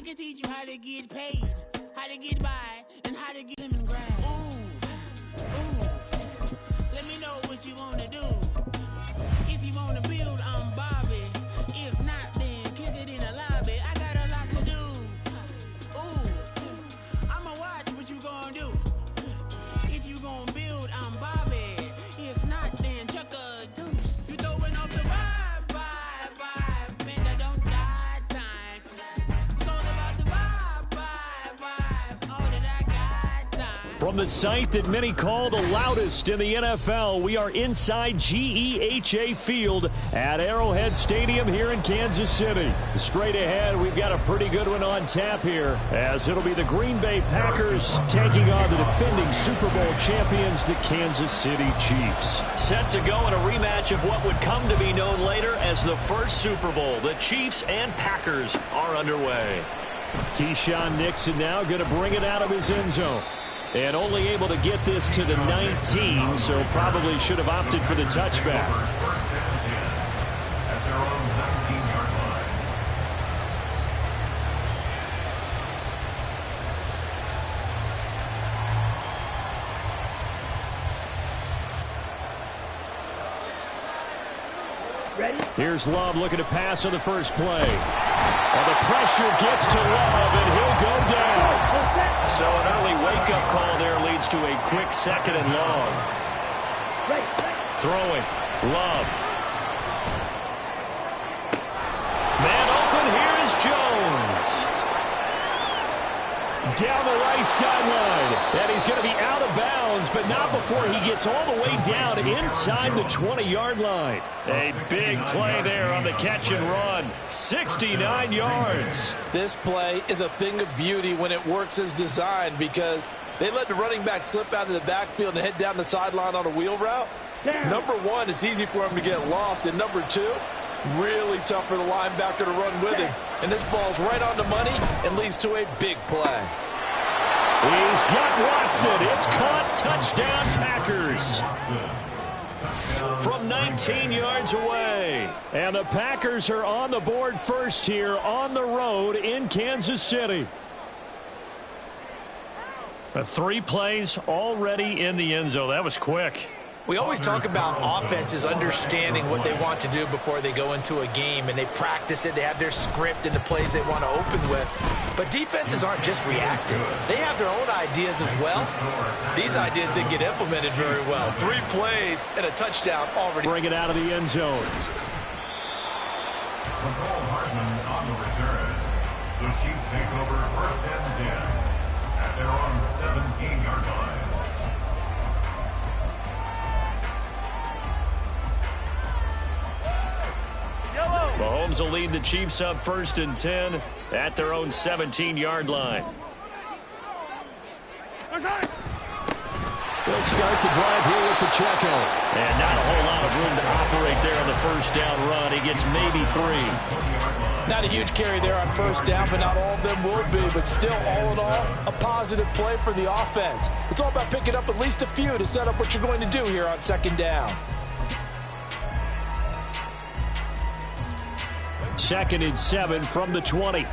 can teach you how to get paid, how to get by, and how to get them in grass. Ooh, let me know what you want to do. If you want to build, I'm Bobby. If not, then kick it in the lobby. I got a lot to do. Ooh, I'ma watch what you gonna do. If you gonna build, I'm Bobby. If not, then chuck a deuce. You throwing off the vibe. Man, that don't die time. It's all about the vibe. All that I got time. From the site that many call the loudest in the NFL, we are inside GEHA Field at Arrowhead Stadium here in Kansas City. Straight ahead, we've got a pretty good one on tap here, as it'll be the Green Bay Packers taking on the defending Super Bowl champions, the Kansas City Chiefs. Set to go in a rematch of what would come to be known later as the first Super Bowl. The Chiefs and Packers are underway. Keyshawn Nixon now going to bring it out of his end zone. And only able to get this to the 19, so probably should have opted for the touchback. Here's Love looking to pass on the first play. Well, the pressure gets to Love, and he'll go down. So an early wake-up call there leads to a quick second and long. Throwing. Love. Man open. Here is Jones. Down the right sideline. And he's going to be out of bounds, but not before he gets all the way down inside the 20-yard line. A big play there on the catch and run. 69 yards. This play is a thing of beauty when it works as designed, because they let the running back slip out of the backfield and head down the sideline on a wheel route. Number one, it's easy for him to get lost. And number two, really tough for the linebacker to run with him. And this ball's right on the money and leads to a big play. He's got Watson. It's caught. Touchdown, Packers. From 19 yards away. And the Packers are on the board first here on the road in Kansas City. 3 plays already in the end zone. That was quick. We always talk about offenses understanding what they want to do before they go into a game, and they practice it. They have their script and the plays they want to open with. But defenses aren't just reactive. They have their own ideas as well. These ideas didn't get implemented very well. 3 plays and a touchdown already. Bring it out of the end zone. On the return, the Chiefs take over first and 10 at their own 17-yard line. Mahomes will lead the Chiefs up first and 10 at their own 17-yard line. They'll start the drive here with Pacheco. And not a whole lot of room to operate there on the first down run. He gets maybe 3. Not a huge carry there on first down, but not all of them will be. But still, all in all, a positive play for the offense. It's all about picking up at least a few to set up what you're going to do here on second down. 2nd and 7 from the 20.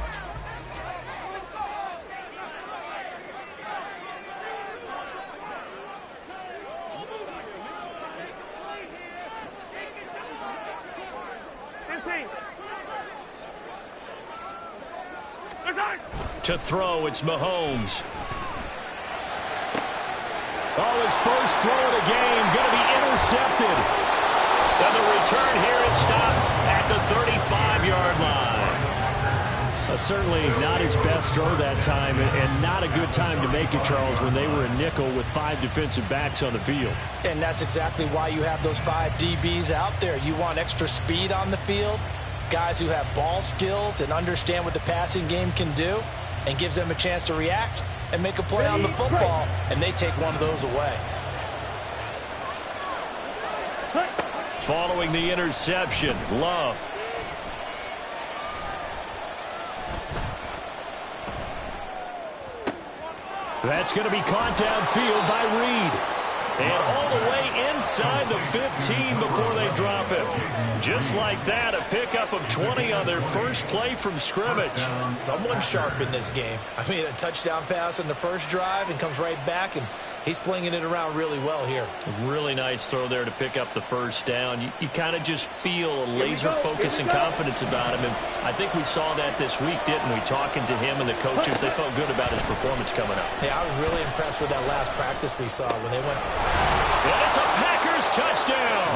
To throw, it's Mahomes. Oh, his first throw of the game going to be intercepted. And the return here is stopped at the 35-yard line. Certainly not his best throw that time, and not a good time to make it, Charles, when they were a nickel with 5 defensive backs on the field. And that's exactly why you have those 5 DBs out there. You want extra speed on the field, guys who have ball skills and understand what the passing game can do, and gives them a chance to react and make a play on the football, and they take one of those away. Following the interception, Love. That's going to be caught downfield by Reed. And all the way inside the 15 before they drop it. Just like that, a pickup of 20 on their first play from scrimmage. Someone sharp in this game. I mean, a touchdown pass on the first drive and comes right back, and he's flinging it around really well here. A really nice throw there to pick up the first down. You kind of just feel a laser focus and confidence about him, and I think we saw that this week, didn't we? Talking to him and the coaches, they felt good about his performance coming up. Yeah, I was really impressed with that last practice we saw when they went. And it's a Packers touchdown.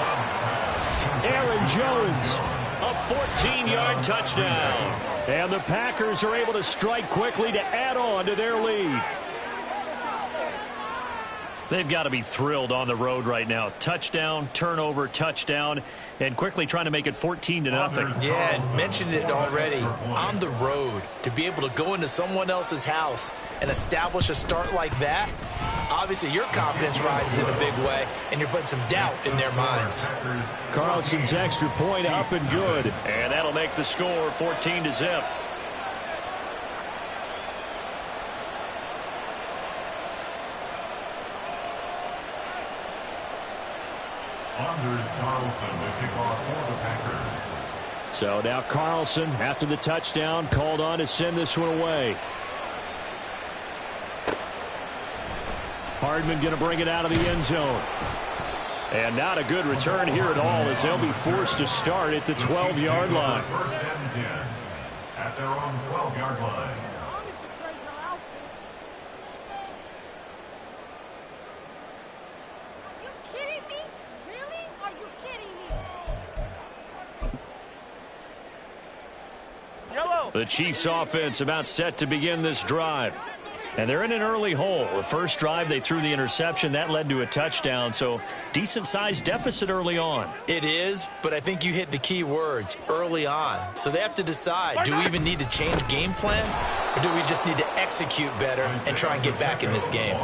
Aaron Jones, a 14-yard touchdown. And the Packers are able to strike quickly to add on to their lead. They've got to be thrilled on the road right now. Touchdown, turnover, touchdown, and quickly trying to make it 14-0. Yeah, and mentioned it already. On the road, to be able to go into someone else's house and establish a start like that, obviously your confidence rises in a big way, and you're putting some doubt in their minds. Carlson's extra point up and good. And that'll make the score 14-0. Anders Carlson to kick off for the Packers. So now Carlson, after the touchdown, called on to send this one away. Hardman going to bring it out of the end zone. And not a good return here at all, as they'll be forced to start at the 12-yard line. First and 10 at their own 12-yard line. The Chiefs offense about set to begin this drive. And they're in an early hole. The first drive, they threw the interception. That led to a touchdown, so decent-sized deficit early on. It is, but I think you hit the key words, early on. So they have to decide, do we even need to change game plan, or do we just need to execute better and try and get back in this game?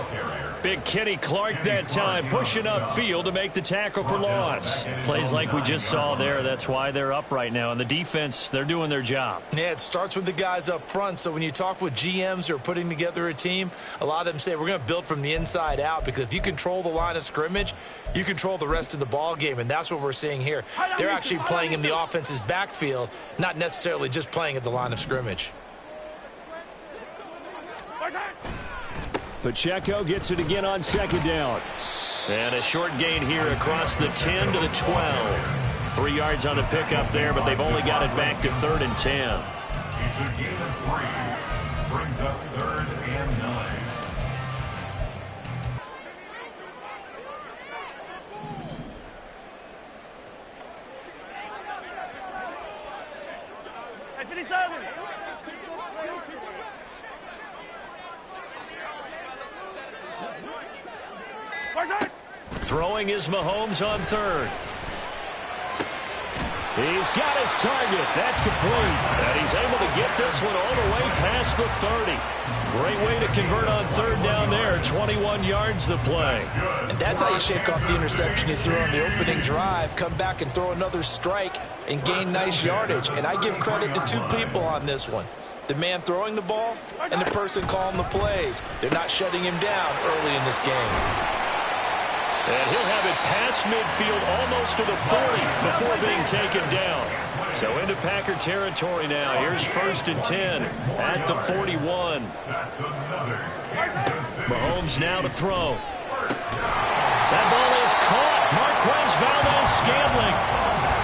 Big Kenny Clark that time, pushing upfield to make the tackle for loss. Plays like we just saw there. That's why they're up right now. And the defense, they're doing their job. Yeah, it starts with the guys up front. So when you talk with GMs who are putting together a team, a lot of them say we're going to build from the inside out, because if you control the line of scrimmage, you control the rest of the ball game, and that's what we're seeing here. They're actually playing in the offense's backfield, not necessarily just playing at the line of scrimmage. Pacheco gets it again on second down. And a short gain here across the 10 to the 12. 3 yards on the pickup there, but they've only got it back to 3rd and 10. It's a gain of 3. Brings up 3rd and 9. Throwing is Mahomes on 3rd. He's got his target. That's complete. And he's able to get this one all the way past the 30. Great way to convert on 3rd down there. 21 yards the play. And that's how you shake off the interception you threw on the opening drive. Come back and throw another strike and gain nice yardage. And I give credit to 2 people on this one. The man throwing the ball and the person calling the plays. They're not shutting him down early in this game. And he'll have it past midfield almost to the 40 before being taken down. So into Packer territory now. Here's 1st and 10 at the 41. Mahomes now to throw. That ball is caught. Marquez Valdes-Scantling.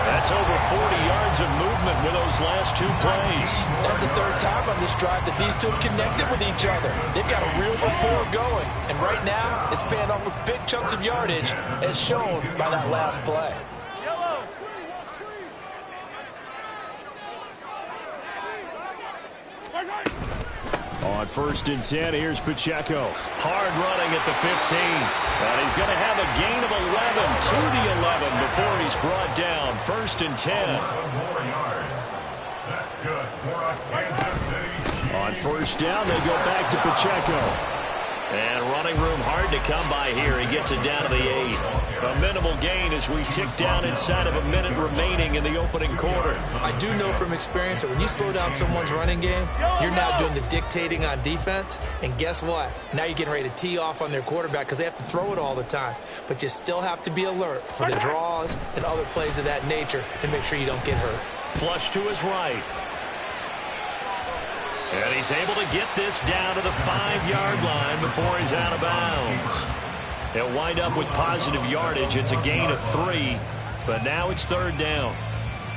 That's over 40 yards of movement with those last 2 plays. That's the 3rd time on this drive that these two have connected with each other. They've got a real rapport going. And right now, it's paying off with big chunks of yardage, as shown by that last play. On 1st and 10, here's Pacheco. Hard running at the 15. And he's going to have a gain of 11 to the 11 before he's brought down. 1st and 10. That's good for us, Kansas City. On 1st down, they go back to Pacheco. And running room hard hard to come by here. He gets it down to the 8. A minimal gain as we tick down inside of a minute remaining in the opening quarter. I do know from experience that when you slow down someone's running game, you're now doing the dictating on defense. And guess what? Now you're getting ready to tee off on their quarterback because they have to throw it all the time. But you still have to be alert for the draws and other plays of that nature and make sure you don't get hurt. Flush to his right. And he's able to get this down to the 5-yard line before he's out of bounds. They'll wind up with positive yardage. It's a gain of 3, but now it's 3rd down.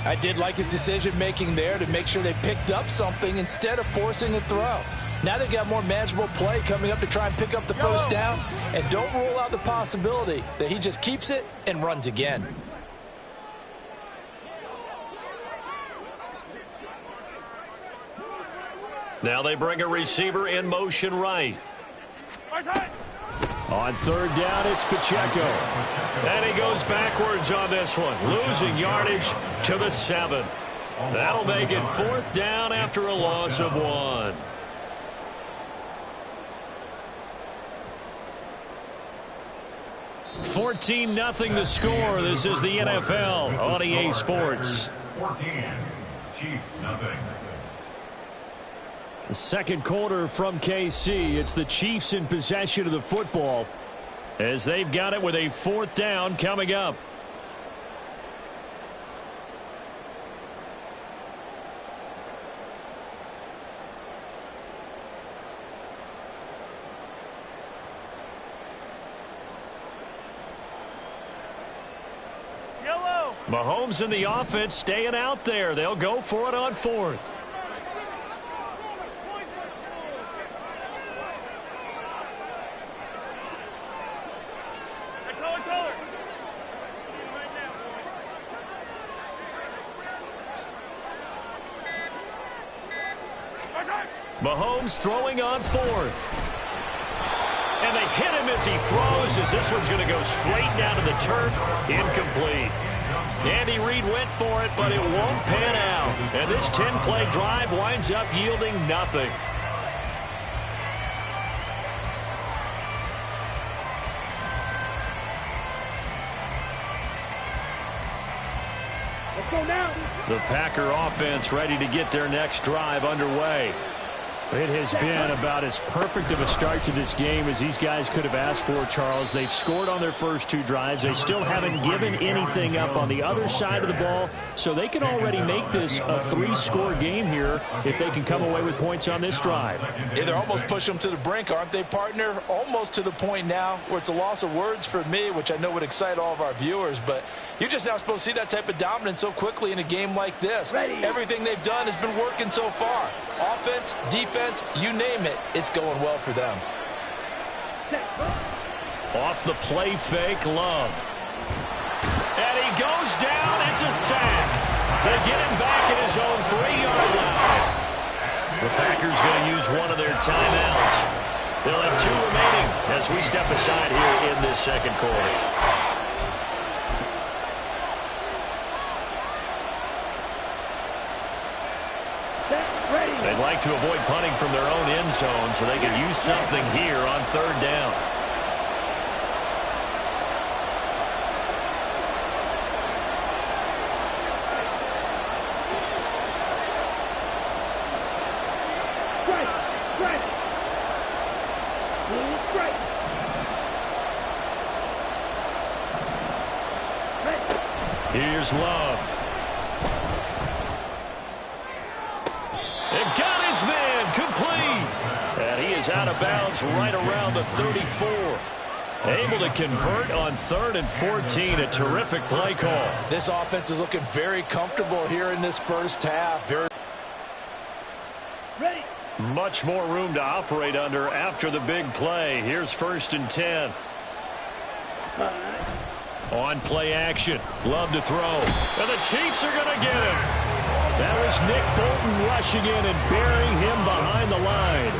I did like his decision-making there to make sure they picked up something instead of forcing a throw. Now they've got more manageable play coming up to try and pick up the first down, and don't rule out the possibility that he just keeps it and runs again. Now they bring a receiver in motion right. On 3rd down, it's Pacheco. And he goes backwards on this one, losing yardage to the 7. That'll make it 4th down after a loss of 1. $14-0 the score. This is the NFL on EA Sports. 14, Chiefs nothing. The second quarter from KC. It's the Chiefs in possession of the football as they've got it with a 4th down coming up. Mahomes and the offense staying out there. They'll go for it on 4th. Mahomes throwing on 4th. And they hit him as he throws, as this one's going to go straight down to the turf. Incomplete. Andy Reid went for it, but it won't pan out. And this 10-play drive winds up yielding nothing. Let's go now. The Packer offense ready to get their next drive underway. It has been about as perfect of a start to this game as these guys could have asked for, Charles. They've scored on their first 2 drives. They still haven't given anything up on the other side of the ball, so they can already make this a 3-score game here if they can come away with points on this drive. Yeah, they're almost pushing them to the brink, aren't they, partner? Almost to the point now where it's a loss of words for me, which I know would excite all of our viewers, but you're just now supposed to see that type of dominance so quickly in a game like this. Everything they've done has been working so far. Offense, defense, you name it, it's going well for them. Off the play fake, Love. And he goes down. It's a sack. They get him back at his own 3-yard line. The Packers going to use one of their timeouts. They'll have 2 remaining as we step aside here in this second quarter. They'd like to avoid punting from their own end zone so they can use something here on 3rd down. Here's Love. And got his man complete. And he is out of bounds right around the 34. Able to convert on 3rd and 14. A terrific play call. This offense is looking very comfortable here in this first half. Ready. Much more room to operate under after the big play. Here's 1st and 10. On play action. Love to throw. And the Chiefs are going to get him. That was Nick Bolton rushing in and burying him behind the line.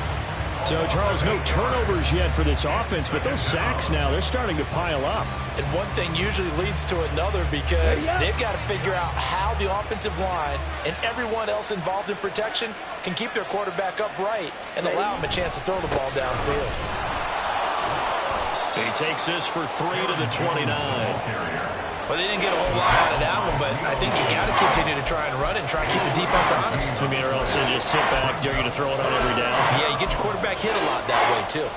So, Charles, no turnovers yet for this offense, but those sacks now, they're starting to pile up. And one thing usually leads to another because they've got to figure out how the offensive line and everyone else involved in protection can keep their quarterback upright and allow him a chance to throw the ball downfield. He takes this for 3 to the 29. Well, they didn't get a whole lot out of that one, but I think you got to continue to try and run it and try and keep the defense honest. I mean, or else they just sit back, dare you to throw it on every down. Yeah, you get your quarterback hit a lot that way, too.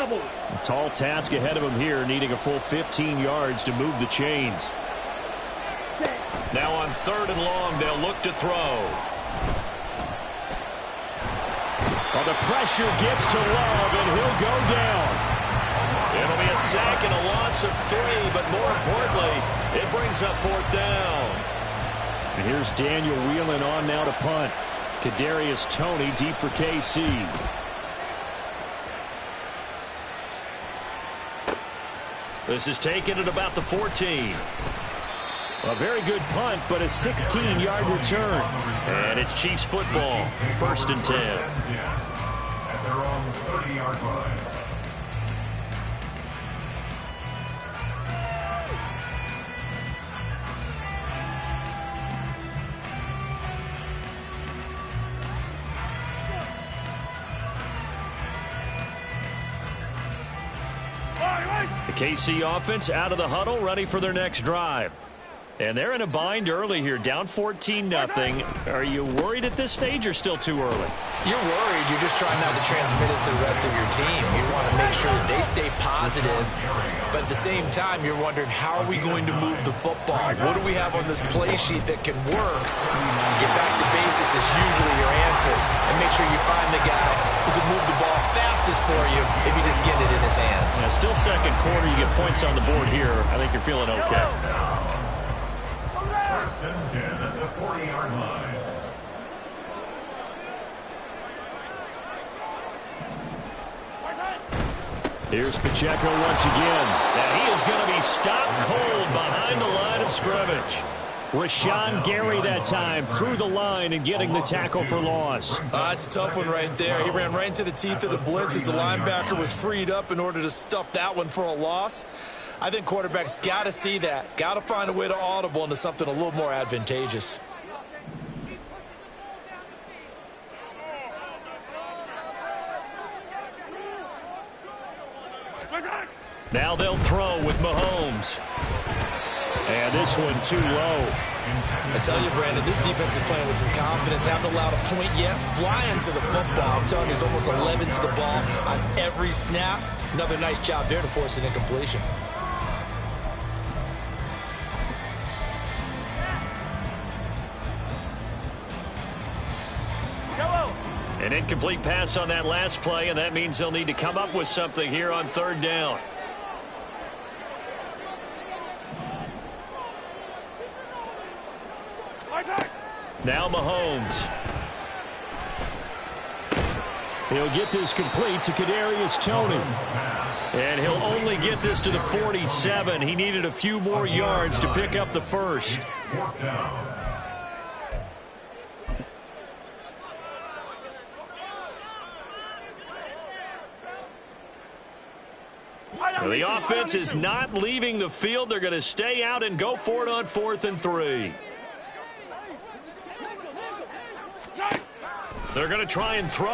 A tall task ahead of him here, needing a full 15 yards to move the chains. Now on 3rd and long, they'll look to throw. Well, the pressure gets to Love, and he'll go down. It'll be a sack and a loss of 3, but more importantly, it brings up 4th down. And here's Daniel wheeling on now to punt. Kadarius Toney deep for KC. This is taken at about the 14. A very good punt, but a 16-yard return. And it's Chiefs football, 1st and 10. At their own 30-yard line. The KC offense out of the huddle, ready for their next drive. And they're in a bind early here, down 14-0. Are you worried at this stage or still too early? You're worried. You're just trying not to transmit it to the rest of your team. You want to make sure that they stay positive. But at the same time, you're wondering, how are we going to move the football? What do we have on this play sheet that can work? Get back to basics is usually your answer. And make sure you find the guy who can move the ball fastest for you if you just get it in his hands. Yeah, still second quarter. You get points on the board here. I think you're feeling okay. 1st and 10 at the 40-yard line. Here's Pacheco once again. And he is going to be stopped cold behind the line of scrimmage. Rashawn Gary that time through the line and getting the tackle for loss. That's a tough one right there. He ran right into the teeth of the blitz as the linebacker was freed up in order to stuff that one for a loss. I think quarterbacks got to see that. Got to find a way to audible into something a little more advantageous. Now they'll throw with Mahomes. And this one too low. I tell you, Brandon, this defense is playing with some confidence. Haven't allowed a point yet. Flying to the football. I'm telling you, it's almost 11 to the ball on every snap. Another nice job there to force an incompletion. An incomplete pass on that last play, and that means they'll need to come up with something here on 3rd down. Now Mahomes. He'll get this complete to Kadarius Toney. And he'll only get this to the 47. He needed a few more yards to pick up the first. 4th down. The offense is not leaving the field. They're going to stay out and go for it on 4th and 3. They're going to try and throw.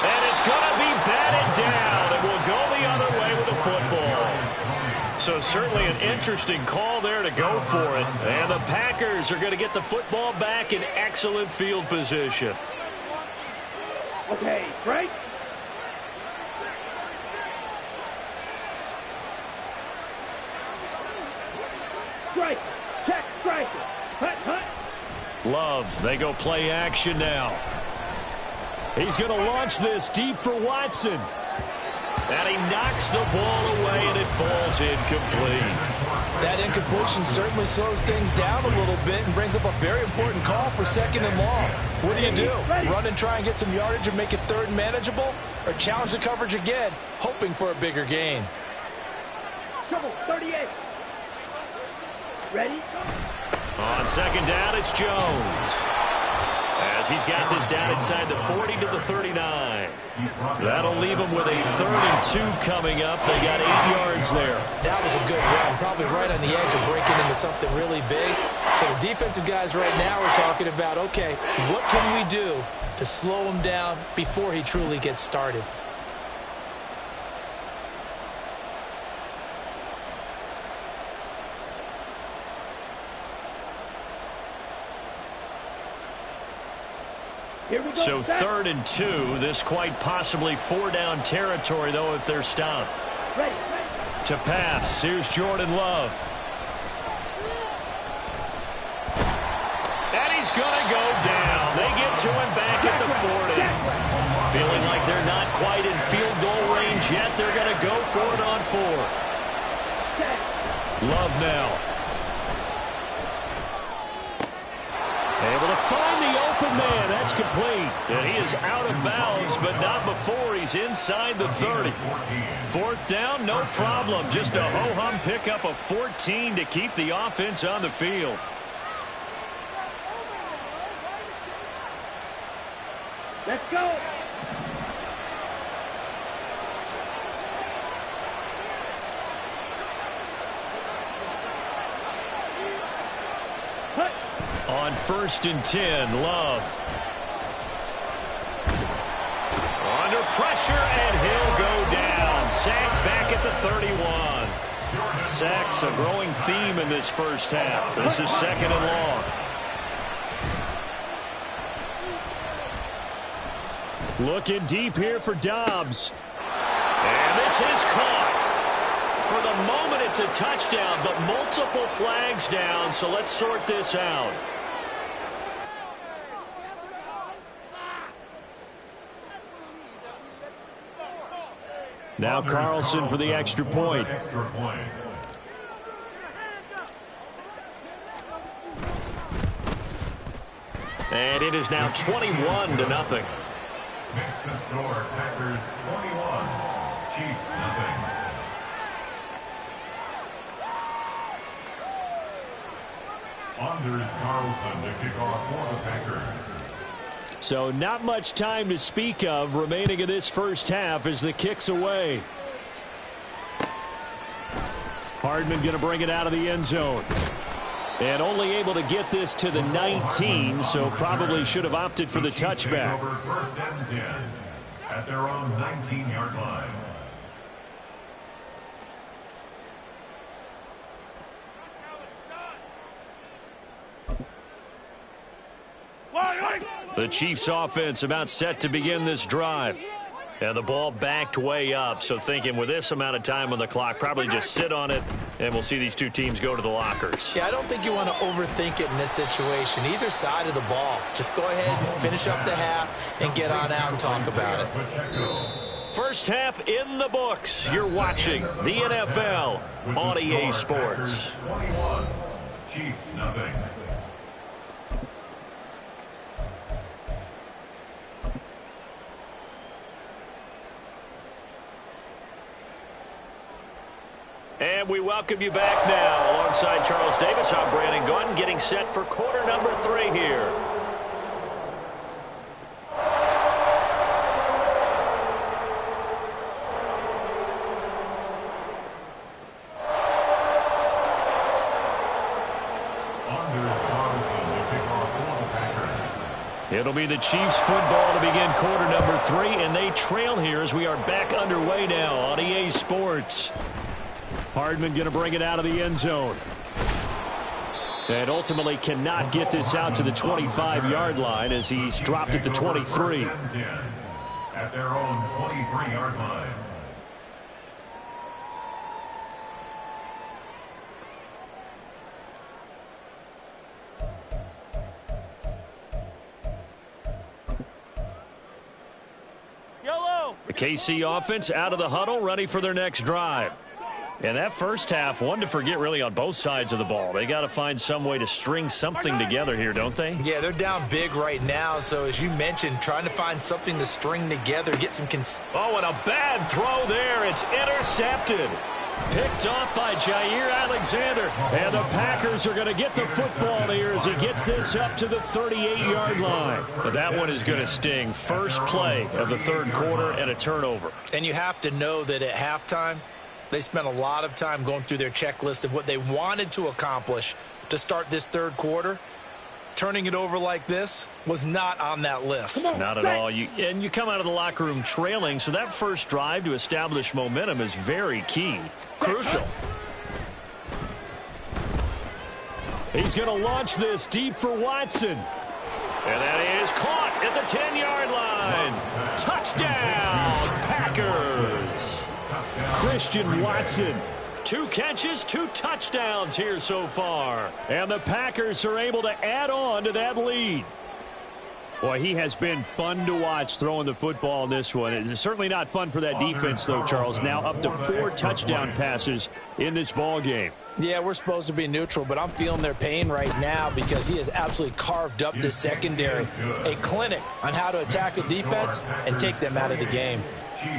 And it's going to be batted down. It will go the other way with the football. So certainly an interesting call there to go for it. And the Packers are going to get the football back in excellent field position. Okay, straight. Strike. Check. Striker. Hut, hut. Love, they go play action now. He's going to launch this deep for Watson. And he knocks the ball away, and it falls incomplete. That incompletion certainly slows things down a little bit and brings up a very important call for 2nd and long. What do? Run and try and get some yardage and make it 3rd and manageable? Or challenge the coverage again, hoping for a bigger gain? Trouble, 38. Ready? On 2nd down, it's Jones. As he's got this down inside the 40 to the 39. That'll leave them with a 3rd and 2 coming up. They got 8 yards there. That was a good run, probably right on the edge of breaking into something really big. So the defensive guys right now are talking about, okay, what can we do to slow him down before he truly gets started? So 3rd and 2. This quite possibly 4-down territory, though, if they're stopped. To pass, here's Jordan Love. And he's going to go down. They get to him back at the 40. Feeling like they're not quite in field goal range yet. They're going to go for it on 4th. Love now. Able to find the open man. That's complete. And he is out of bounds, but not before he's inside the 30. 4th down, no problem. Just a ho-hum pickup of 14 to keep the offense on the field. Let's go. On 1st and 10, Love. Under pressure, and he'll go down. Sacked back at the 31. Sacks a growing theme in this first half. This is 2nd and long. Looking deep here for Dobbs. And this is caught. For the moment, it's a touchdown, but multiple flags down, so let's sort this out. Now Carlson for the extra point. And it is now 21-0. Makes the score Packers 21, Chiefs nothing. Anders Carlson to kick off for the Packers. So not much time to speak of remaining in this first half as the kick's away. Hardman going to bring it out of the end zone. And only able to get this to the 19, so probably should have opted for the touchback. Over 1st and 10 at their own 19-yard line. The Chiefs offense about set to begin this drive. And the ball backed way up, so thinking with this amount of time on the clock, probably just sit on it, and we'll see these two teams go to the lockers. Yeah, I don't think you want to overthink it in this situation. Either side of the ball. Just go ahead, finish up the half, and get on out and talk about it. First half in the books. You're watching the NFL on EA Sports. 21, Chiefs nothing. And we welcome you back now. Alongside Charles Davis, I'm Brandon Gordon, getting set for quarter number 3 here. It'll be the Chiefs football to begin quarter number 3, and they trail here as we are back underway now on EA Sports. Hardman going to bring it out of the end zone. And ultimately cannot get this out to the 25-yard line as he's dropped it to 23. At their own 23-yard line. The KC offense out of the huddle, ready for their next drive. And that first half, one to forget really on both sides of the ball. They got to find some way to string something together here, don't they? Yeah, they're down big right now. So as you mentioned, trying to find something to string together, get some. Oh, and a bad throw there. It's intercepted. Picked off by Jair Alexander. And the Packers are going to get the football here as he gets this up to the 38-yard line. But that one is going to sting. First play of the third quarter and a turnover. And you have to know that at halftime, they spent a lot of time going through their checklist of what they wanted to accomplish to start this third quarter. Turning it over like this was not on that list. Not at all. And you come out of the locker room trailing, so that first drive to establish momentum is very key. Crucial. He's going to launch this deep for Watson. And that is caught at the 10-yard line. Touchdown, Packers. Christian Watson. 2 catches, 2 touchdowns here so far. And the Packers are able to add on to that lead. Boy, he has been fun to watch throwing the football in this one. It's certainly not fun for that defense, though, Charles. Now up to 4 touchdown passes in this ball game. Yeah, we're supposed to be neutral, but I'm feeling their pain right now because he has absolutely carved up this secondary. A clinic on how to attack a defense and take them out of the game.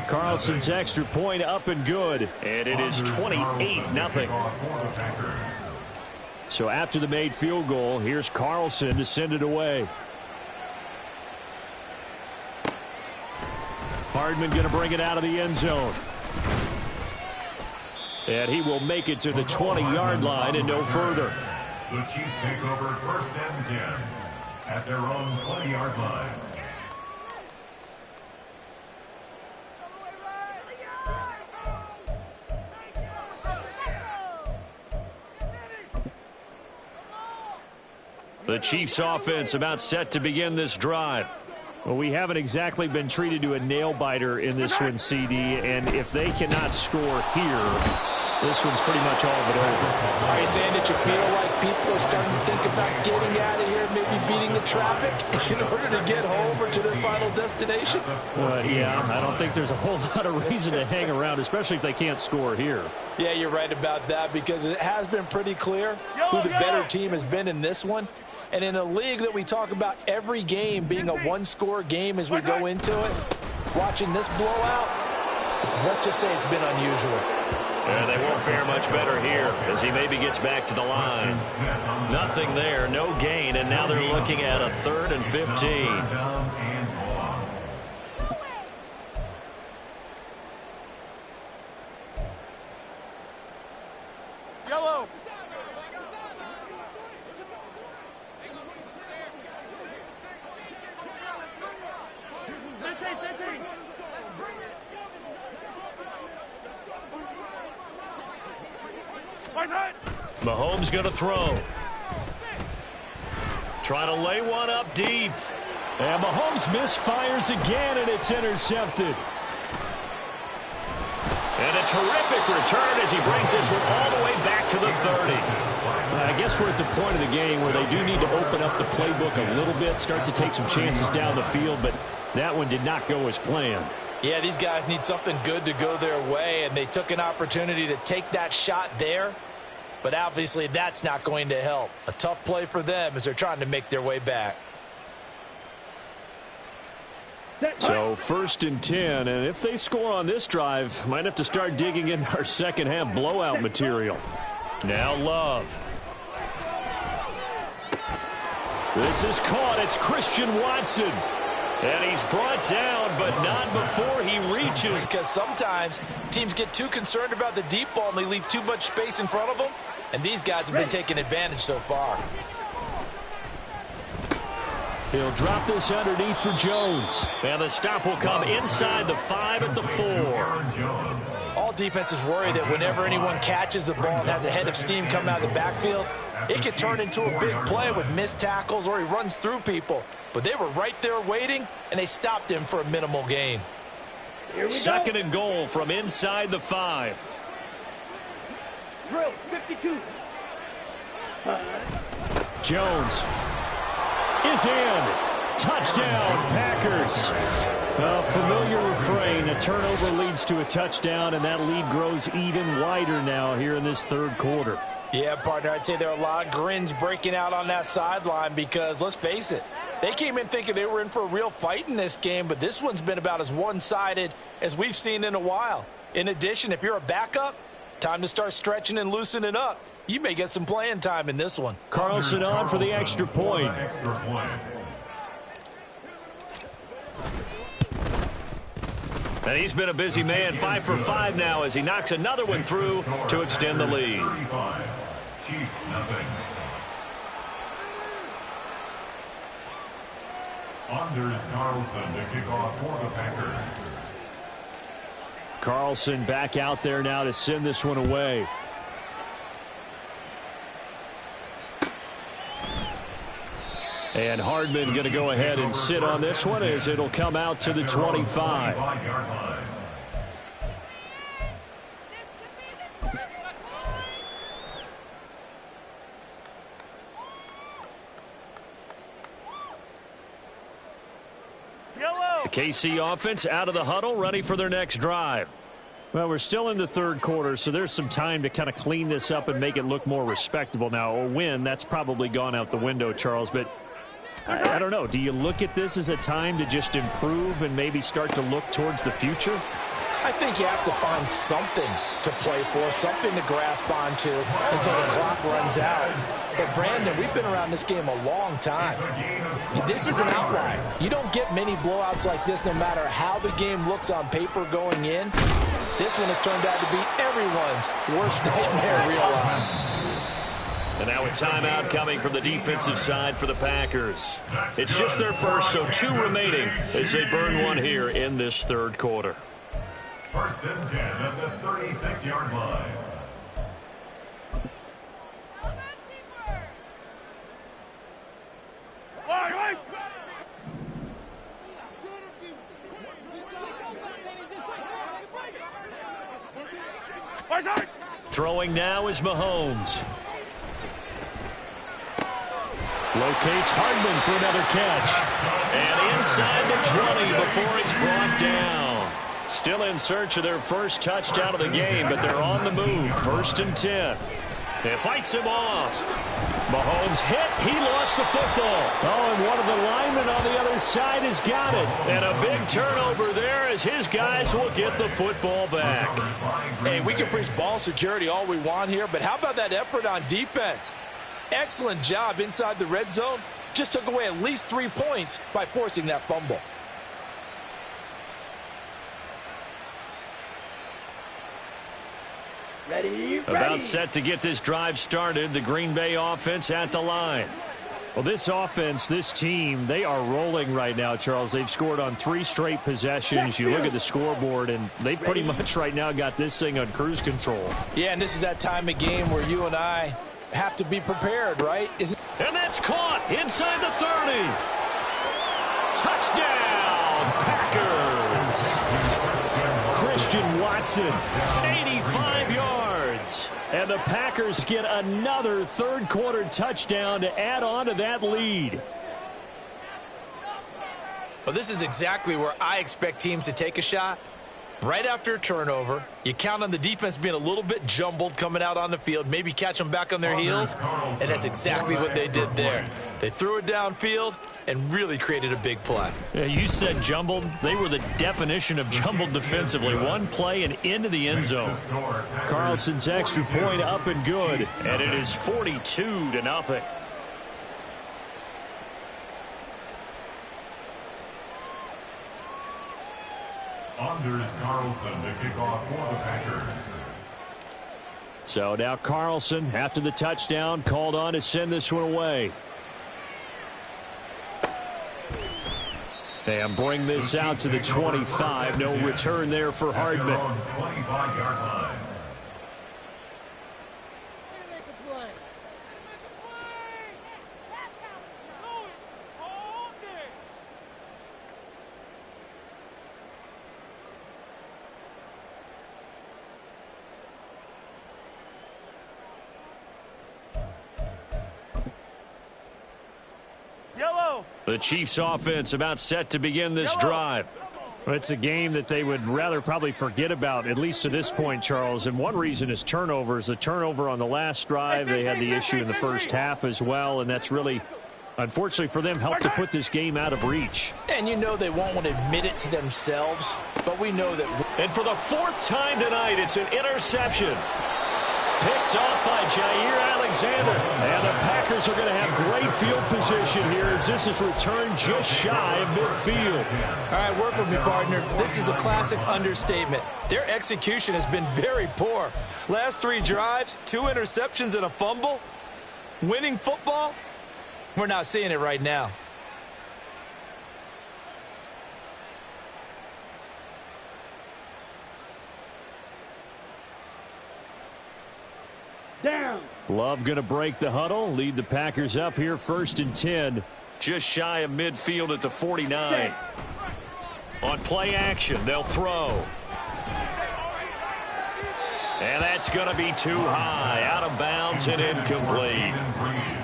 Carlson's extra point up and good. And it is 28-0. So after the made field goal, here's Carlson to send it away. Hardman going to bring it out of the end zone. And he will make it to the 20-yard line and no further. The Chiefs take over first and 10 at their own 20-yard line. The Chiefs offense about set to begin this drive. Well, we haven't exactly been treated to a nail-biter in this one, CD, and if they cannot score here, this one's pretty much all but over. Are you saying that you feel like people are starting to think about getting out of here, maybe beating the traffic in order to get home or to their final destination? Yeah, I don't think there's a whole lot of reason to hang around, especially if they can't score here. Yeah, you're right about that because it has been pretty clear who the better team has been in this one. And in a league that we talk about every game being a one-score game as we go into it, watching this blowout, let's just say it's been unusual. And they won't fare much better here as he maybe gets back to the line. Nothing there, no gain, and now they're looking at a 3rd and 15. Yellow. Mahomes going to throw. Trying to lay one up deep. And Mahomes misfires again, and it's intercepted. And a terrific return as he brings this one all the way back to the 30. I guess we're at the point of the game where they do need to open up the playbook a little bit, start to take some chances down the field, but that one did not go as planned. Yeah, these guys need something good to go their way, and they took an opportunity to take that shot there. But obviously that's not going to help. A tough play for them as they're trying to make their way back. So 1st and 10, and if they score on this drive, might have to start digging into our second half blowout material. Now Love. This is caught. It's Christian Watson. And he's brought down, but not before he reaches. Because sometimes teams get too concerned about the deep ball and they leave too much space in front of them. And these guys have been taking advantage so far. He'll drop this underneath for Jones. And the stop will come inside the 5 at the 4. All defenses worry that whenever anyone catches the ball and has a head of steam come out of the backfield, it could turn into a big play with missed tackles or he runs through people. But they were right there waiting, and they stopped him for a minimal gain. 2nd and goal from inside the 5. Drill, 52. Jones is in. Touchdown, Packers. A familiar refrain. A turnover leads to a touchdown, and that lead grows even wider now here in this third quarter. Yeah, partner, I'd say there are a lot of grins breaking out on that sideline because, let's face it, they came in thinking they were in for a real fight in this game, but this one's been about as one-sided as we've seen in a while. In addition, if you're a backup, Time to start stretching and loosening up. You may get some playing time in this one. Carlson on for the extra point. And he's been a busy man, 5 for 5 now as he knocks another one through to extend the lead. Chiefs nothing. Anders Carlson to kick off for the Packers. Carlson back out there now to send this one away. And Hardman going to go ahead and sit on this one as it'll come out to the 25. The KC offense out of the huddle, ready for their next drive. Well, we're still in the third quarter, so there's some time to kind of clean this up and make it look more respectable. Now, a win, that's probably gone out the window, Charles, but I don't know. Do you look at this as a time to just improve and maybe start to look towards the future? I think you have to find something to play for, something to grasp onto until the clock runs out. But, Brandon, we've been around this game a long time. This is an outlier. You don't get many blowouts like this no matter how the game looks on paper going in. This one has turned out to be everyone's worst nightmare realized. And now a timeout coming from the defensive side for the Packers. It's just their first, so 2 remaining as they burn one here in this third quarter. First and 10 at the 36-yard line. Throwing now is Mahomes. Locates Hardman for another catch. And inside the 20 before it's brought down. Still in search of their first touchdown of the game, but they're on the move. First and 10. It fights him off. Mahomes hit. He lost the football. Oh, and one of the linemen on the other side has got it. And a big turnover there as his guys will get the football back. Hey, we can preach ball security all we want here, but how about that effort on defense? Excellent job inside the red zone. Just took away at least 3 points by forcing that fumble. About set to get this drive started. The Green Bay offense at the line. Well, this offense, this team, they are rolling right now, Charles. They've scored on 3 straight possessions. You look at the scoreboard, and they pretty much right now got this thing on cruise control. Yeah, and this is that time of game where you and I have to be prepared, right? And that's caught inside the 30. Touchdown, Packers. Christian Watson, 85 yards. And the Packers get another third-quarter touchdown to add on to that lead. Well, this is exactly where I expect teams to take a shot. Right after a turnover, you count on the defense being a little bit jumbled coming out on the field, maybe catch them back on their heels, and that's exactly what they did there. They threw it downfield and really created a big play. Yeah, you said jumbled. They were the definition of jumbled defensively. One play and into the end zone. Carlson's extra point up and good, and it is 42-0. Anders Carlson to kick off for the Packers. So now Carlson, after the touchdown, called on to send this one away. And bring this out to the 25. No return there for Hardman. 25-yard line. The Chiefs offense about set to begin this drive. It's a game that they would rather probably forget about, at least to this point, Charles. And one reason is turnovers. The turnover on the last drive, they had the issue in the first half as well, and that's really, unfortunately for them, helped to put this game out of reach. And you know they won't want to admit it to themselves, but we know that And for the fourth time tonight, it's an interception. Picked off by Jair Alexander. And the Packers are going to have great field position here as this is returned just shy of midfield. All right, work with me, partner. This is a classic understatement. Their execution has been very poor. Last 3 drives, 2 interceptions and a fumble. Winning football? We're not seeing it right now. Down. Love going to break the huddle, lead the Packers up here 1st and 10. Just shy of midfield at the 49. On play action, they'll throw. And that's going to be too high, out of bounds and incomplete.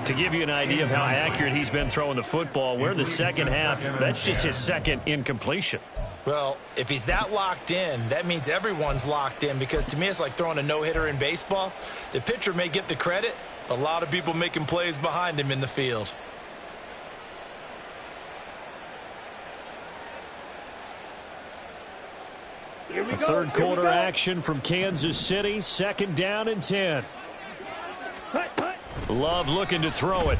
To give you an idea of how accurate he's been throwing the football, we're in the second half. That's just his second incompletion. Well, if he's that locked in, that means everyone's locked in, because to me it's like throwing a no-hitter in baseball. The pitcher may get the credit, but a lot of people making plays behind him in the field. A third quarter action from Kansas City, 2nd down and 10. Love looking to throw it.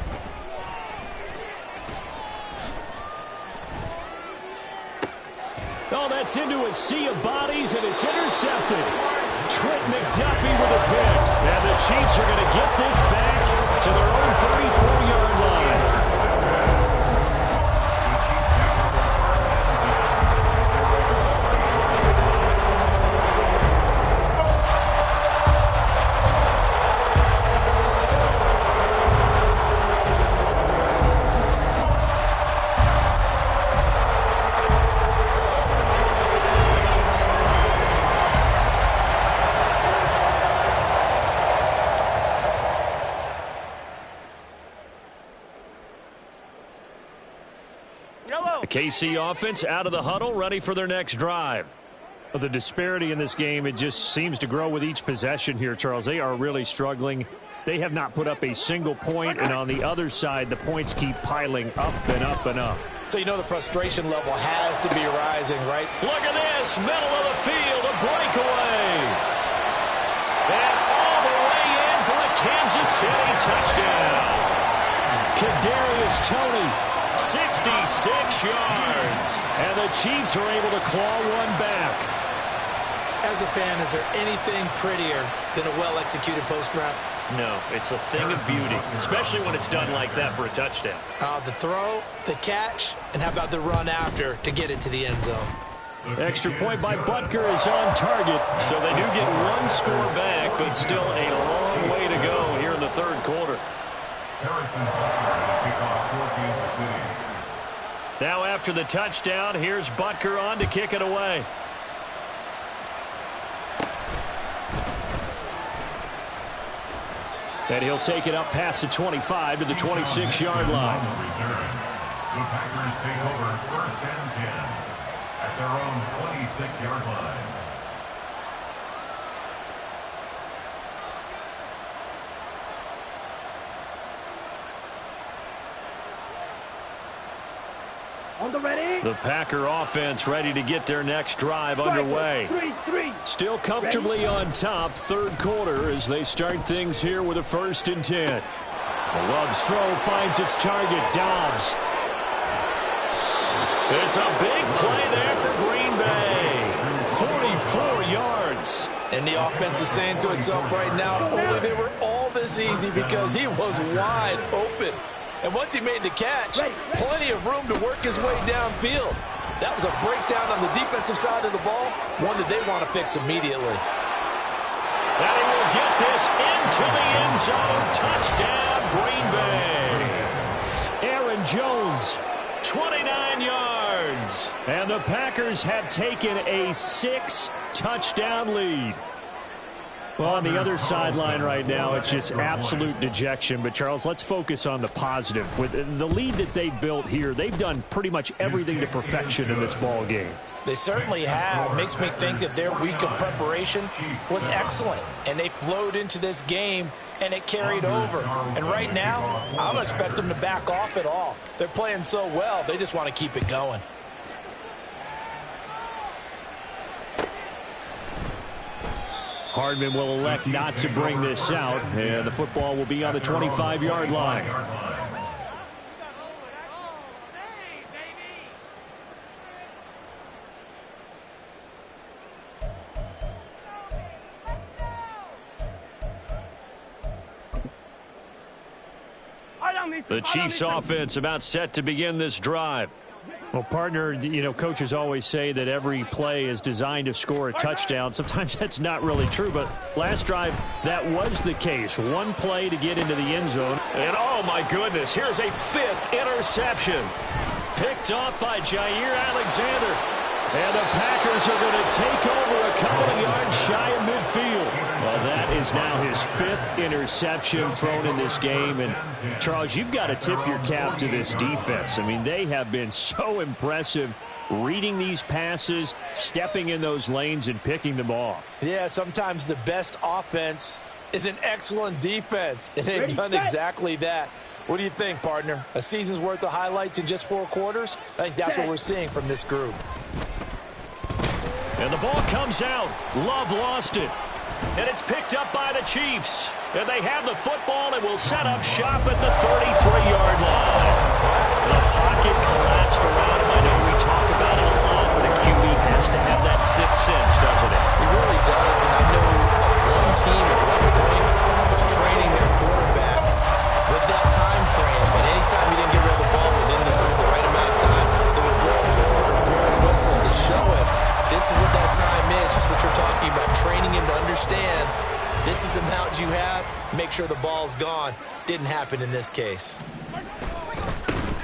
Oh, that's into a sea of bodies, and it's intercepted. Trent McDuffie with a pick. And the Chiefs are going to get this back to their own 34-yard line. KC offense out of the huddle, ready for their next drive. The disparity in this game, it just seems to grow with each possession here, Charles. They are really struggling. They have not put up a single point, and on the other side, the points keep piling up and up and up. So you know the frustration level has to be rising, right? Look at this, middle of the field, a breakaway. And all the way in for the Kansas City touchdown. Kadarius Toney. 66 yards. And the Chiefs are able to claw one back. As a fan, is there anything prettier than a well-executed post route? No, it's a thing of beauty, especially when it's done like that for a touchdown. The throw, the catch, and how about the run after to get it to the end zone? Extra point by Butker is on target, so they do get one score back, but still a long way to go here in the third quarter. Now after the touchdown, here's Butker on to kick it away. And he'll take it up past the 25 to the 26-yard line. The Packers take over 1st and 10 at their own 26-yard line. On the ready. The Packer offense ready to get their next drive underway. Still comfortably on top, third quarter as they start things here with a 1st and 10. Love's throw finds its target, Dobbs. It's a big play there for Green Bay. 44 yards. And the offense is saying to itself right now, only they were all this easy because he was wide open. And once he made the catch, plenty of room to work his way downfield. That was a breakdown on the defensive side of the ball, one that they want to fix immediately. And he will get this into the end zone. Touchdown, Green Bay. Aaron Jones, 29 yards. And the Packers have taken a 6-touchdown lead. Well, on the other sideline right now, it's just absolute dejection. But, Charles, let's focus on the positive. With the lead that they built here, they've done pretty much everything to perfection in this ball game. They certainly have. Makes me think that their week of preparation was excellent. And they flowed into this game, and it carried over. And right now, I don't expect them to back off at all. They're playing so well, they just want to keep it going. Hardman will elect not to bring this out, and the football will be on the 25-yard line. The Chiefs offense about set to begin this drive. Well, partner, you know, coaches always say that every play is designed to score a touchdown. Sometimes that's not really true, but last drive, that was the case. One play to get into the end zone. And oh my goodness, here's a 5th interception. Picked off by Jair Alexander. And the Packers are going to take over a couple of yards shy of midfield. Well, that is now his 5th interception thrown in this game. And, Charles, you've got to tip your cap to this defense. I mean, they have been so impressive reading these passes, stepping in those lanes, and picking them off. Yeah, sometimes the best offense is an excellent defense, and they've done exactly that. What do you think, partner? A season's worth of highlights in just 4 quarters? I think that's what we're seeing from this group. And the ball comes out. Love lost it. And it's picked up by the Chiefs. And they have the football and will set up shop at the 33-yard line. The pocket collapsed around him. I know we talk about it a lot, but a QB has to have that sixth sense, doesn't it? He really does, and I know of one team at one point was training their quarterback with that time frame, and anytime he didn't get rid of the ball within the right amount of time, they would blow a horn or blow a whistle to show him this is what that time is, just what you're talking about, training him to understand this is the amount you have, make sure the ball's gone. Didn't happen in this case.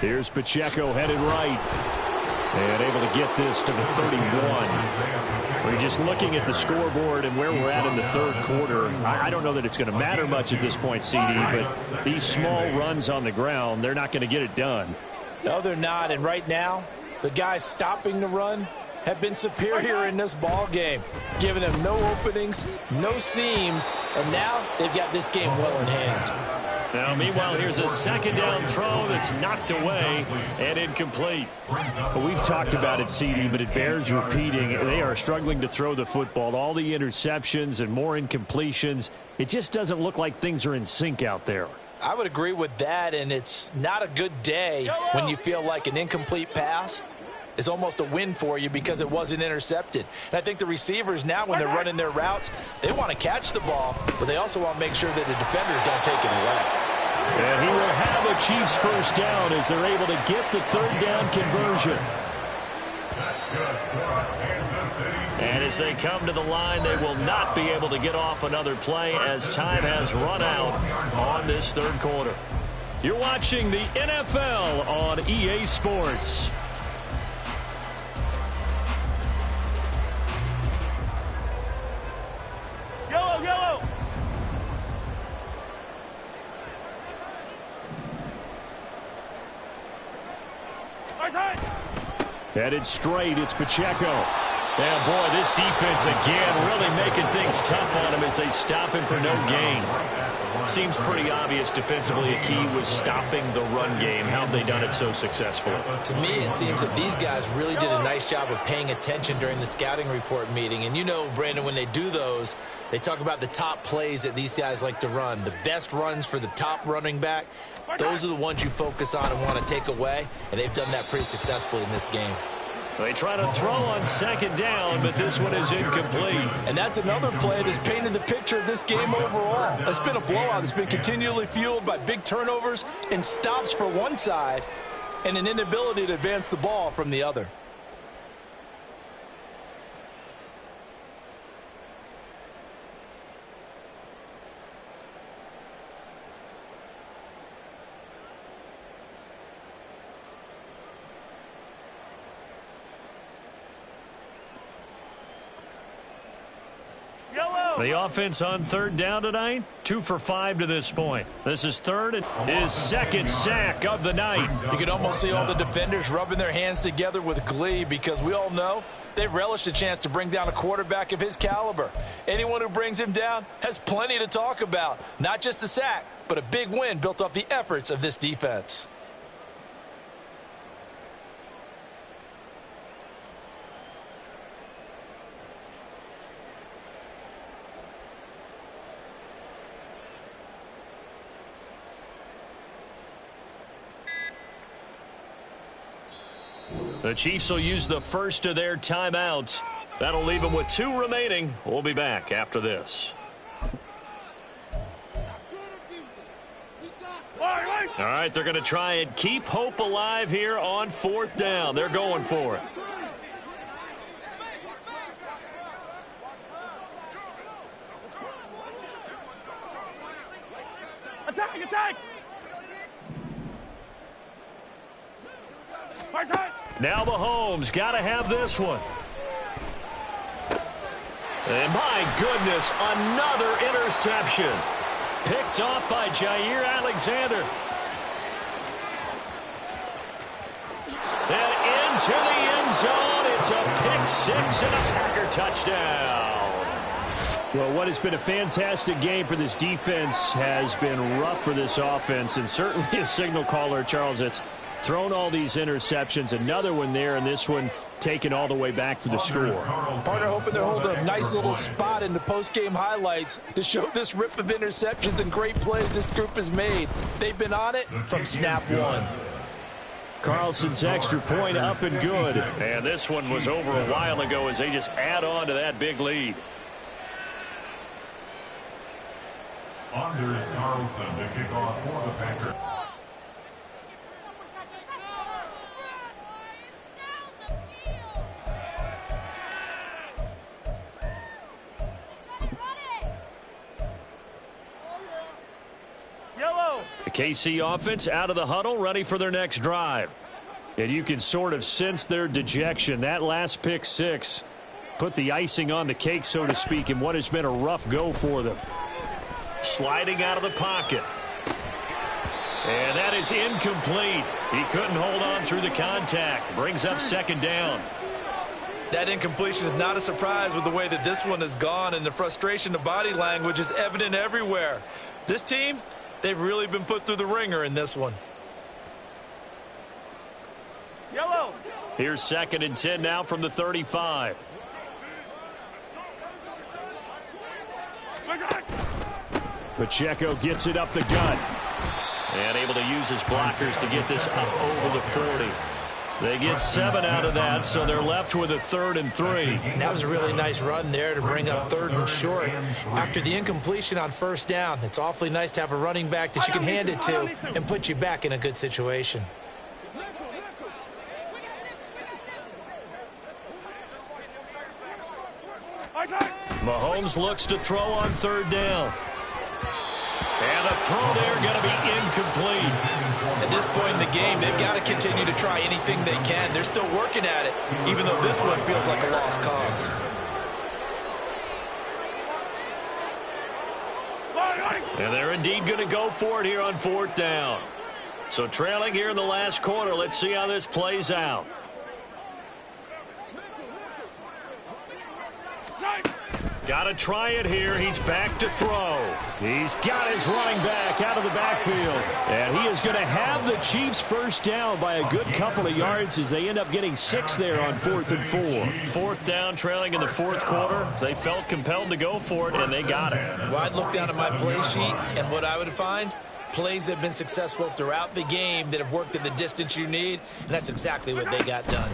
Here's Pacheco headed right and able to get this to the 31. We're just looking at the scoreboard and where we're at in the third quarter. I don't know that it's going to matter much at this point, CD, but these small runs on the ground, they're not going to get it done. No, they're not, and right now, the guys stopping the run have been superior in this ball game, giving them no openings, no seams, and now they've got this game well in hand. Now, meanwhile, here's a second down throw that's knocked away and incomplete. Well, we've talked about it, CD, but it bears repeating. They are struggling to throw the football. All the interceptions and more incompletions. It just doesn't look like things are in sync out there. I would agree with that, and it's not a good day when you feel like an incomplete pass is almost a win for you because it wasn't intercepted. And I think the receivers now, when they're running their routes, they want to catch the ball, but they also want to make sure that the defenders don't take it away. And he will have a Chiefs first down as they're able to get the third down conversion. And as they come to the line, they will not be able to get off another play as time has run out on this third quarter. You're watching the NFL on EA Sports. Yellow. Headed straight, it's Pacheco. Yeah, boy, this defense again really making things tough on him as they stop him for no gain. Seems pretty obvious defensively a key was stopping the run game. How have they done it so successfully? To me, it seems that these guys really did a nice job of paying attention during the scouting report meeting. And you know, Brandon, when they do those, they talk about the top plays that these guys like to run. The best runs for the top running back, those are the ones you focus on and want to take away. And they've done that pretty successfully in this game. They try to throw on second down, but this one is incomplete. And that's another play that's painted the picture of this game overall. It's been a blowout. It's been continually fueled by big turnovers and stops for one side and an inability to advance the ball from the other. The offense on third down tonight, 2 for 5 to this point. This is third and his second sack of the night. You can almost see all the defenders rubbing their hands together with glee because we all know they relish the chance to bring down a quarterback of his caliber. Anyone who brings him down has plenty to talk about. Not just a sack, but a big win built off the efforts of this defense. The Chiefs will use the first of their timeouts. That'll leave them with 2 remaining. We'll be back after this. All right, they're going to try and keep hope alive here on 4th down. They're going for it. Attack, attack! Now Mahomes got to have this one. And my goodness, another interception. Picked off by Jair Alexander. And into the end zone. It's a pick 6 and a Packer touchdown. Well, what has been a fantastic game for this defense has been rough for this offense. And certainly a signal caller, Charles, that's thrown all these interceptions. Another one there, and this one taken all the way back for the score. Partner hoping to hold a nice little spot in the post-game highlights to show this rip of interceptions and great plays this group has made. They've been on it from snap 1. Carlson's extra point up and good. And this one was over a while ago as they just add on to that big lead. Anders Carlson to kick off for the Packers. The KC offense out of the huddle, ready for their next drive. And you can sort of sense their dejection. That last pick 6 put the icing on the cake, so to speak, in what has been a rough go for them. Sliding out of the pocket. And that is incomplete. He couldn't hold on through the contact. Brings up 2nd down. That incompletion is not a surprise with the way that this one has gone, and the frustration, the body language is evident everywhere. This team, they've really been put through the ringer in this one. Yellow. Here's 2nd and 10 now from the 35. Pacheco gets it up the gut. And able to use his blockers to get this up over the 40. They get 7 out of that, so they're left with a 3rd and 3. That was a really nice run there to bring up 3rd and short. After the incompletion on 1st down, it's awfully nice to have a running back that you can hand it to and put you back in a good situation. Mahomes looks to throw on 3rd down. And the throw there going to be incomplete. At this point in the game, they've got to continue to try anything they can. They're still working at it, even though this one feels like a lost cause. And they're indeed going to go for it here on 4th down. So trailing here in the last quarter, let's see how this plays out. Got to try it here. He's back to throw. He's got his running back out of the backfield. And he is going to have the Chiefs first down by a good couple of yards as they end up getting 6 there on 4th and 4. 4th down, trailing in the 4th quarter. They felt compelled to go for it, and they got it. Well, I'd look down at my play sheet, and what I would find, plays that have been successful throughout the game that have worked at the distance you need, and that's exactly what they got done.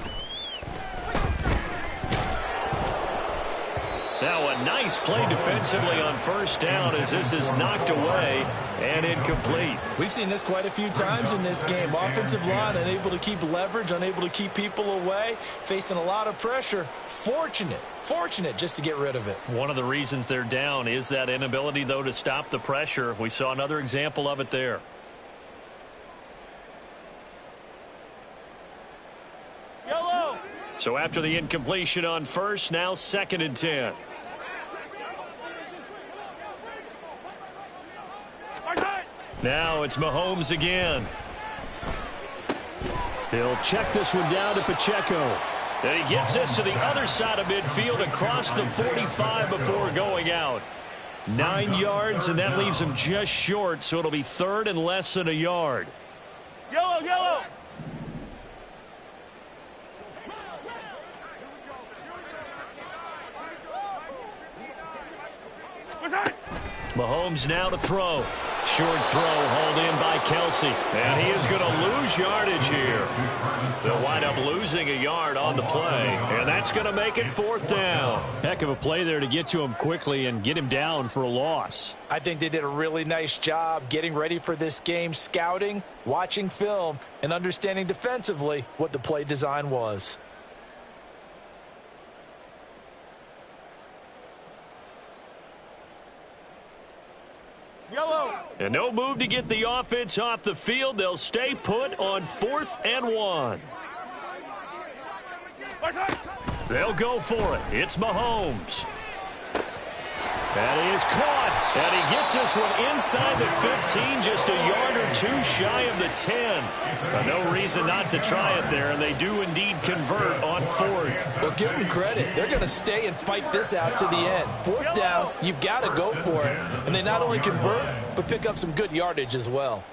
Now a nice play defensively on 1st down as this is knocked away and incomplete. We've seen this quite a few times in this game. Offensive line unable to keep leverage, unable to keep people away, facing a lot of pressure. Fortunate just to get rid of it. One of the reasons they're down is that inability, though, to stop the pressure. We saw another example of it there. Yellow. So after the incompletion on 1st, now 2nd and 10. Now it's Mahomes again. He'll check this one down to Pacheco. And he gets this to the other side of midfield across the 45 before going out. 9 yards, and that leaves him just short, so it'll be 3rd and less than a yard. Yellow, yellow. Mahomes now to throw. Short throw hauled in by Kelsey. And he is going to lose yardage here. They'll wind up losing a yard on the play. And that's going to make it 4th down. Heck of a play there to get to him quickly and get him down for a loss. I think they did a really nice job getting ready for this game, scouting, watching film, and understanding defensively what the play design was. Yellow. And no move to get the offense off the field. They'll stay put on 4th and 1. They'll go for it. It's Mahomes. That is caught. And he gets this one inside the 15, just a yard or 2 shy of the 10. But no reason not to try it there, and they do indeed convert on 4th. Well, give them credit. They're going to stay and fight this out to the end. 4th down, you've got to go for it. And they not only convert, but pick up some good yardage as well.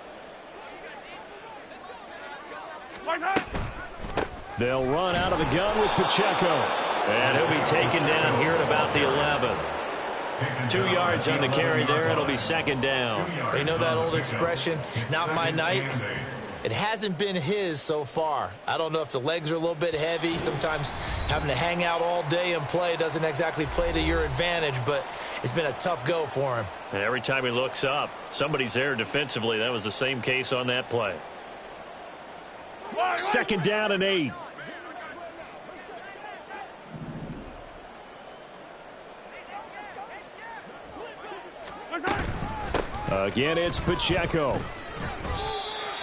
They'll run out of the gun with Pacheco. And he'll be taken down here at about the 11. 2 yards on the carry there. It'll be 2nd down. You know that old expression, it's not my night? It hasn't been his so far. I don't know if the legs are a little bit heavy. Sometimes having to hang out all day and play doesn't exactly play to your advantage, but it's been a tough go for him. And every time he looks up, somebody's there defensively. That was the same case on that play. 2nd down and 8. Again, it's Pacheco.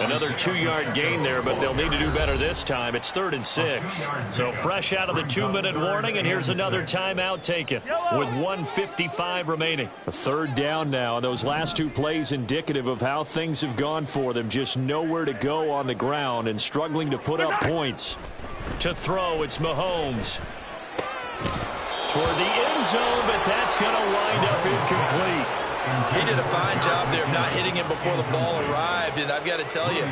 Another 2-yard gain there, but they'll need to do better this time. It's 3rd and 6. So fresh out of the 2-minute warning, and here's another timeout taken with 1:55 remaining. A 3rd down now, and those last 2 plays indicative of how things have gone for them. Just nowhere to go on the ground and struggling to put up points. To throw, it's Mahomes. Toward the end zone, but that's going to wind up incomplete. He did a fine job there of not hitting him before the ball arrived, and I've got to tell you,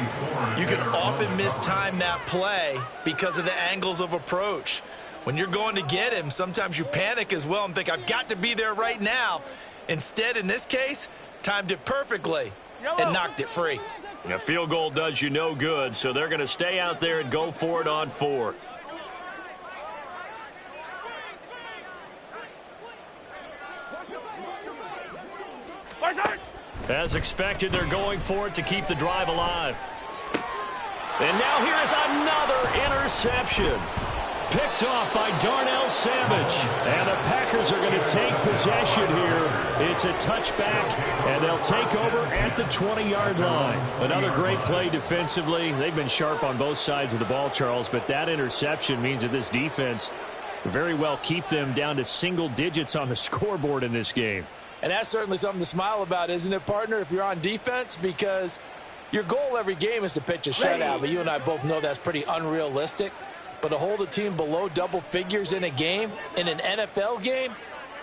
you can often mistime that play because of the angles of approach. When you're going to get him, sometimes you panic as well and think, I've got to be there right now. Instead, in this case, timed it perfectly and knocked it free. A field goal does you no good, so they're going to stay out there and go for it on 4th. As expected, they're going for it to keep the drive alive. And now here is another interception. Picked off by Darnell Savage. And the Packers are going to take possession here. It's a touchback, and they'll take over at the 20-yard line. Another great play defensively. They've been sharp on both sides of the ball, Charles, but that interception means that this defense very well keep them down to single digits on the scoreboard in this game. And that's certainly something to smile about, isn't it, partner, if you're on defense? Because your goal every game is to pitch a shutout, but you and I both know that's pretty unrealistic. But to hold a team below double figures in a game, in an NFL game,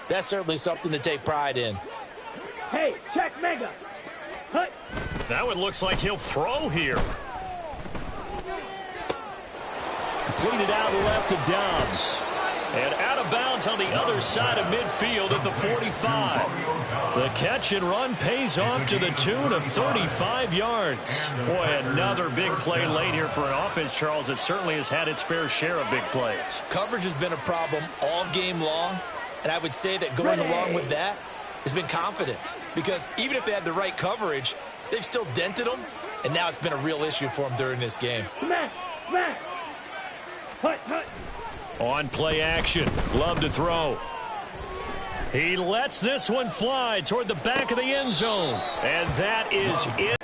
that's certainly something to take pride in. Hey, check Mega. Hut. That one looks like he'll throw here. Completed out left to Dobbs. And out of bounds on the other side of midfield at the 45. The catch and run pays off to the tune of 35 yards. Boy, another big play late here for an offense, Charles, that certainly has had its fair share of big plays. Coverage has been a problem all game long, and I would say that going along with that has been confidence. Because even if they had the right coverage, they've still dented them, and now it's been a real issue for them during this game. Smash, smash. Hut, hut. On play action, Love to throw. He lets this one fly toward the back of the end zone. And that is it.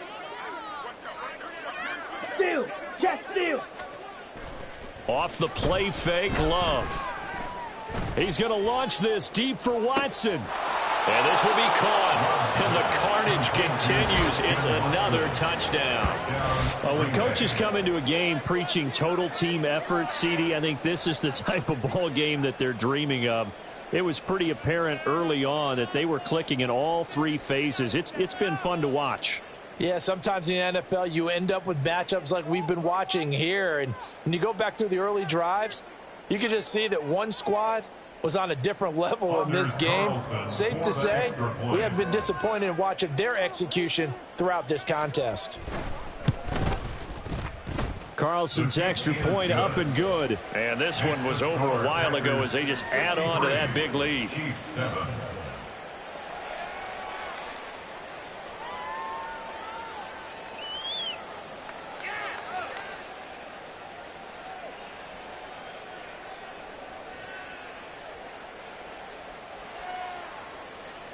Steal, check, steal. Off the play fake, Love. He's going to launch this deep for Watson. And this will be caught. And the carnage continues. It's another touchdown. Well, when coaches come into a game preaching total team effort, CD, I think this is the type of ball game that they're dreaming of. It was pretty apparent early on that they were clicking in all 3 phases. It's been fun to watch. Yeah, sometimes in the NFL you end up with matchups like we've been watching here. And when you go back through the early drives, you can just see that one squad was on a different level in this game. Safe to say, we have been disappointed in watching their execution throughout this contest. Carlson's extra point up and good. And this one was over a while ago as they just add on to that big lead.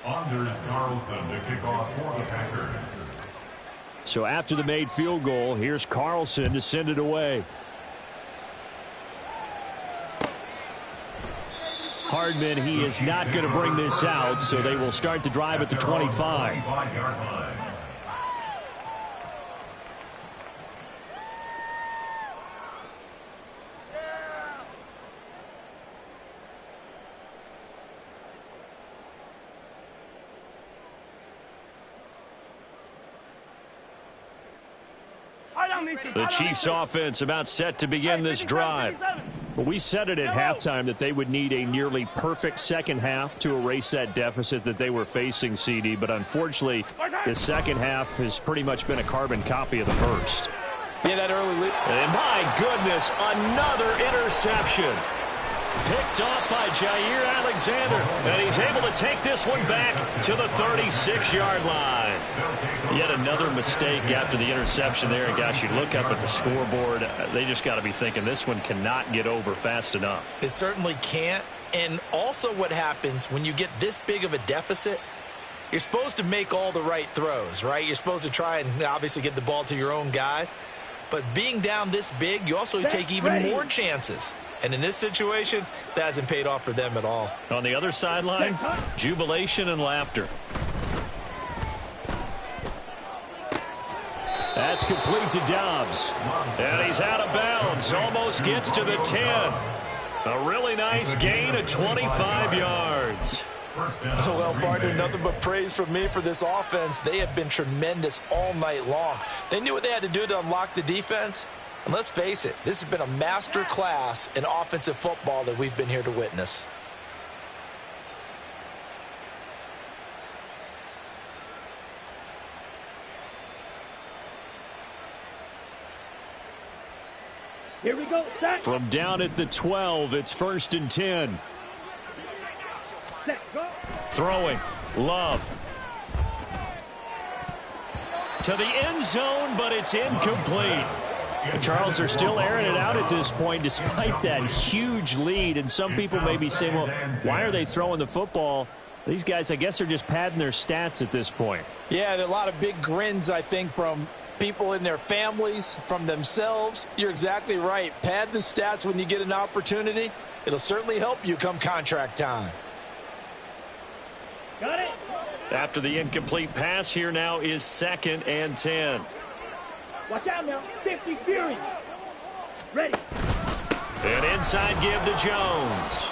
Anders Carlson to kick off for the Packers. So after the made field goal, here's Carlson to send it away. Hardman, he is not going to bring this out, so they will start the drive at the 25. The Chiefs offense about set to begin this drive. Well, we said it at halftime that they would need a nearly perfect second half to erase that deficit that they were facing, CD. But unfortunately, the second half has pretty much been a carbon copy of the first. Yeah, that early lead. And my goodness, another interception. Picked off by Jair Alexander. And he's able to take this one back to the 36-yard line. Yet another mistake after the interception there. And gosh, you look up at the scoreboard, they just got to be thinking this one cannot get over fast enough. It certainly can't. And also what happens when you get this big of a deficit, you're supposed to make all the right throws, right? You're supposed to try and obviously get the ball to your own guys. But being down this big, you also take even more chances. And in this situation, that hasn't paid off for them at all. On the other sideline, jubilation and laughter. That's complete to Dobbs. And he's out of bounds. Almost gets to the 10. A really nice gain of 25 yards. Well, partner, nothing but praise from me for this offense. They have been tremendous all night long. They knew what they had to do to unlock the defense. And let's face it, this has been a master class in offensive football that we've been here to witness. Here we go, set. From down at the 12, it's 1st and 10. Set, go. Throwing. Love. To the end zone, but it's incomplete. Charles, they're still airing it out at this point despite that huge lead. And some people may be saying, well, why are they throwing the football? These guys, I guess, are just padding their stats at this point. Yeah, there are a lot of big grins, I think, from people in their families, from themselves. You're exactly right. Pad the stats when you get an opportunity. It'll certainly help you come contract time. Got it. After the incomplete pass, here now is 2nd and 10. Watch out now. 50 Fury. Ready. An inside give to Jones.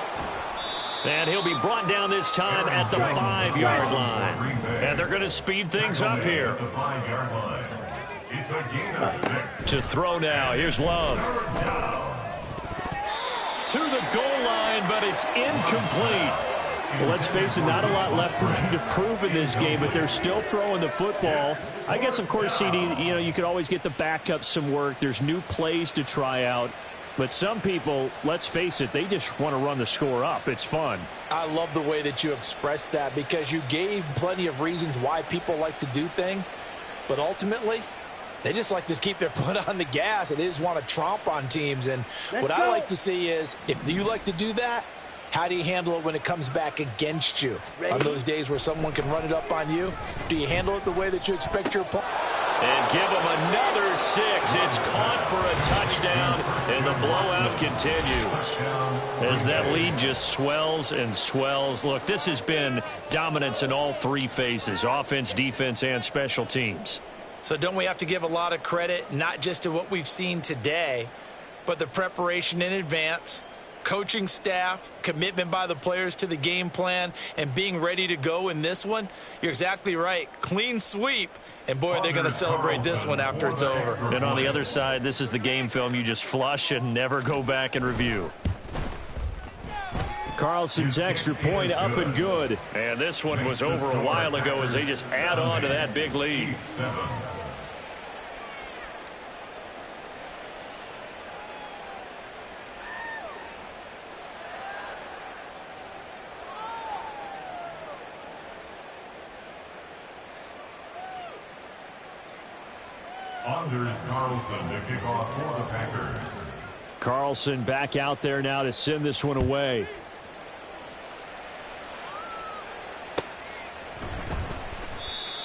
And he'll be brought down this time at the 5-yard line. And they're going to speed things up here. To throw now. Here's Love. To the goal line, but it's incomplete. Well, let's face it, not a lot left for him to prove in this game, but they're still throwing the football. I guess, of course, CD, you could always get the backup some work. There's new plays to try out. But some people, let's face it, they just want to run the score up. It's fun. I love the way that you expressed that because you gave plenty of reasons why people like to do things. But ultimately, they just like to keep their foot on the gas and they just want to tromp on teams. And what I like to see is, if you like to do that, how do you handle it when it comes back against you? On those days where someone can run it up on you, do you handle it the way that you expect your opponent? And give him another 6. It's caught for a touchdown, and the blowout continues. As that lead just swells and swells. Look, this has been dominance in all 3 phases, offense, defense, and special teams. So don't we have to give a lot of credit, not just to what we've seen today, but the preparation in advance, coaching staff, commitment by the players to the game plan, and being ready to go in this one? You're exactly right. Clean sweep. And, boy, they're going to celebrate this one after it's over. And on the other side, this is the game film you just flush and never go back and review. Carlson's extra point up and good. And this one was over a while ago as they just add on to that big lead. Anders Carlson to kick off for the Packers. Carlson back out there now to send this one away.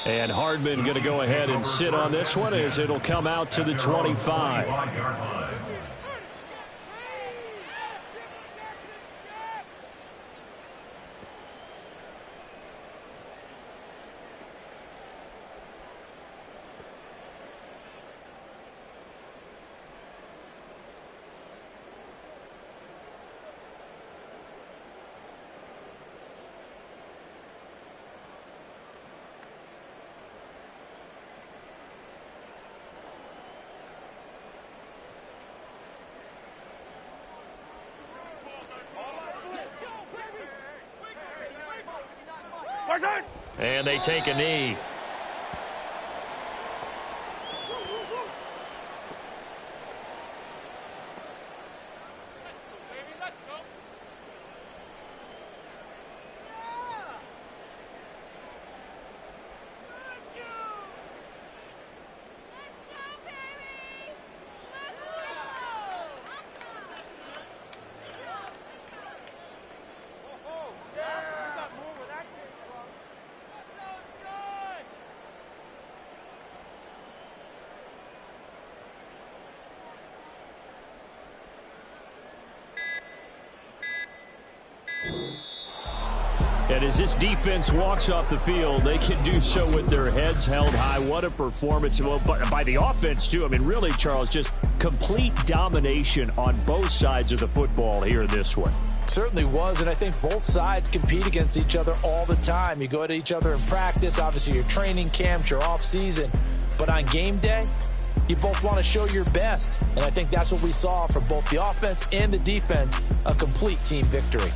And Hardman going to go ahead and sit on this one as it'll come out to the 25. And they take a knee. And as this defense walks off the field, they can do so with their heads held high. What a performance. Well, by the offense, too. I mean, really, Charles, just complete domination on both sides of the football here in this one. Certainly was, and I think both sides compete against each other all the time. You go at each other in practice, obviously your training camps, your off-season. But on game day, you both want to show your best. And I think that's what we saw from both the offense and the defense, a complete team victory.